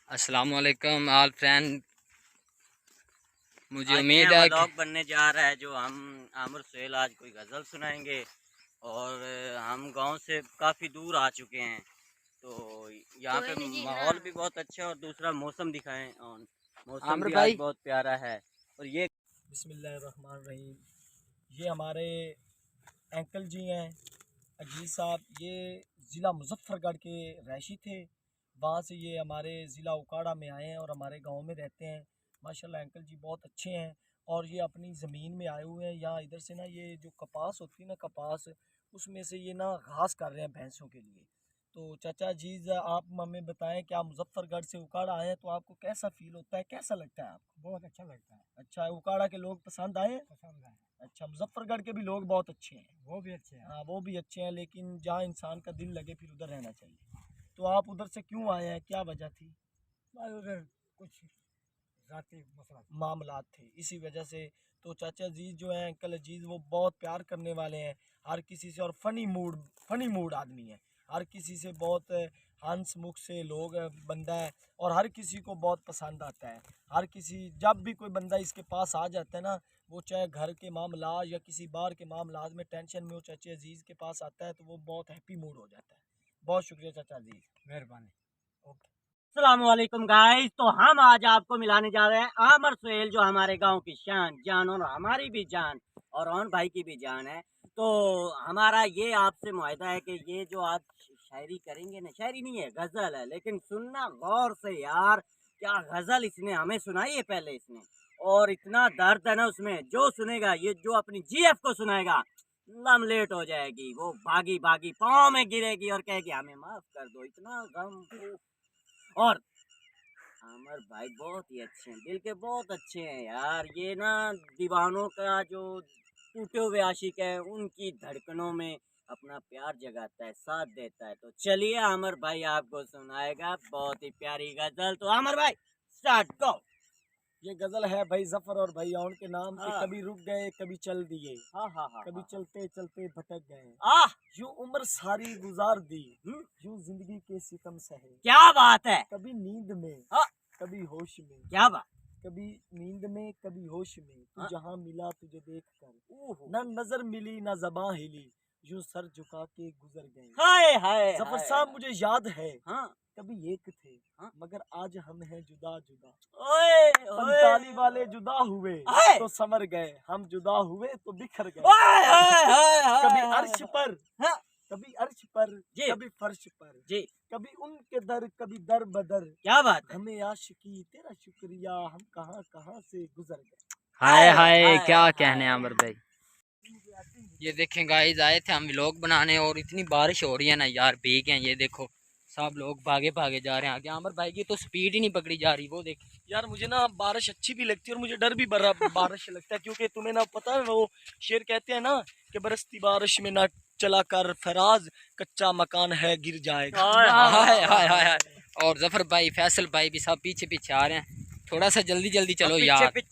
अस्सलाम वालेकुम all friend. मुझे आज उम्मीद नया है कि व्लॉग बनने जा रहा है जो हम आमिर सुहेल आज कोई गज़ल सुनाएंगे। और हम गांव से काफ़ी दूर आ चुके हैं, तो यहाँ पे माहौल भी बहुत अच्छा है और दूसरा मौसम दिखाएं। और मौसम आमिर भी आज भाई बहुत प्यारा है। और ये बिस्मिल्लाहिर्रहमानिर्रहीम। ये हमारे अंकल जी हैं अजीज़ साहब। ये ज़िला मुज़फ़्फ़रगढ़ के रहायशी थे। वहाँ से ये हमारे ज़िला उकाड़ा में आए हैं और हमारे गांव में रहते हैं। माशाल्लाह अंकल जी बहुत अच्छे हैं और ये अपनी ज़मीन में आए हुए हैं। यहाँ इधर से ना ये जो कपास होती है ना, कपास उसमें से ये ना घास कर रहे हैं भैंसों के लिए। तो चाचा जी आप हमें बताएं कि आप मुज़फ़्फ़रगढ़ से उकाड़ा आए हैं तो आपको कैसा फ़ील होता है, कैसा लगता है आपको? बहुत अच्छा लगता है। अच्छा, उकाड़ा के लोग पसंद आए? पसंद है। अच्छा, मुज़फ़्फ़रगढ़ के भी लोग बहुत अच्छे हैं। वो भी अच्छे हैं। हाँ, वो भी अच्छे हैं, लेकिन जहाँ इंसान का दिल लगे फिर उधर रहना चाहिए। तो आप उधर से क्यों आए हैं, क्या वजह थी? बस उधर कुछ ज़ाती मसला था। मामलात थे, इसी वजह से। तो चाचा अजीज़ जो हैं, अंकल अजीज़, वो बहुत प्यार करने वाले हैं हर किसी से और फ़नी मूड आदमी है। हर किसी से बहुत हंस मुख से लोग बंदा है और हर किसी को बहुत पसंद आता है। हर किसी जब भी कोई बंदा इसके पास आ जाता है ना, वो चाहे घर के मामला या किसी बार के मामलात में टेंशन में हो, चाचा अजीज़ के पास आता है तो वो बहुत हैप्पी मूड हो जाता है। बहुत शुक्रिया चाचा अजीज़, मेहरबानी। ओके। अस्सलाम वालेकुम गाइस। तो हम आज आपको मिलाने जा रहे हैं आमिर सुहेल, जो हमारे गांव की शान जान और हमारी भी जान और ऑन भाई की भी जान है। तो हमारा ये आपसे मुआहदा है कि ये जो आज शायरी करेंगे ना, शायरी नहीं है, गज़ल है, लेकिन सुनना गौर से यार। क्या गज़ल इसने हमें सुनाई है पहले इसने, और इतना दर्द है ना उसमें। जो सुनेगा, ये जो अपनी जीएफ को सुनाएगा, लम लेट हो जाएगी, वो भागी भागी पाँव में गिरेगी और कहेगी हमें माफ कर दो, इतना गम। और अमर भाई बहुत ही अच्छे हैं, दिल के बहुत अच्छे हैं यार। ये ना दीवानों का जो टूटे हुए आशिक है, उनकी धड़कनों में अपना प्यार जगाता है, साथ देता है। तो चलिए अमर भाई आपको सुनाएगा बहुत ही प्यारी गजल। तो अमर भाई स्टार्ट गो। ये गजल है भाई जफर और भाई औन के नाम के। हाँ कभी रुक गए, कभी चल दिए, हाँ हाँ हाँ कभी हाँ। चलते चलते भटक गए। आह, यूं उम्र सारी गुजार दी, यूं जिंदगी के सितम सहे। क्या बात है। कभी नींद में, हाँ, कभी होश में, क्या बात। कभी नींद में, कभी होश में, तू हाँ, जहाँ मिला तुझे देख कर, ओहो, न नजर मिली न ज़बां हिली, यूं सर झुका के गुजर गए। हाय हाय जफर हाय। साहब मुझे याद है, हाँ कभी एक थे हाँ। मगर आज हम हैं जुदा जुदा। ओए पंताली ओए वाले जुदा हुए हाय तो समर गए, हम जुदा हुए तो बिखर गए। हाय हाय हाय कभी हाय अर्श पर, हाँ, कभी अर्श पर, जी कभी फर्श पर, जी, कभी उनके दर, कभी दर बदर। क्या बात है। हमें आशिकी तेरा शुक्रिया, हम कहाँ कहाँ से गुजर गए। हाय हाय हाय हाय क्या कहने हैं हाय। आमिर भाई। ये देखें गाइस, आए थे हम व्लॉग बनाने और इतनी बारिश हो रही है ना यार, भीग हैं। ये देखो सब लोग भागे भागे जा रहे हैं आगे। आमिर भाई की तो स्पीड ही नहीं पकड़ी जा रही, वो देख। यार मुझे ना बारिश अच्छी भी लगती है और मुझे डर भी बड़ा बारिश लगता है, क्योंकि तुम्हें ना पता है वो शेर कहते हैं ना कि बरसती बारिश में ना चला कर फराज, कच्चा मकान है गिर जाएगा। हाय हाय हाय हाय हाय हाय। और जफर भाई, फैसल भाई भी सब पीछे पीछे आ रहे हैं। थोड़ा सा जल्दी जल्दी चलो पीछे यार। पीछे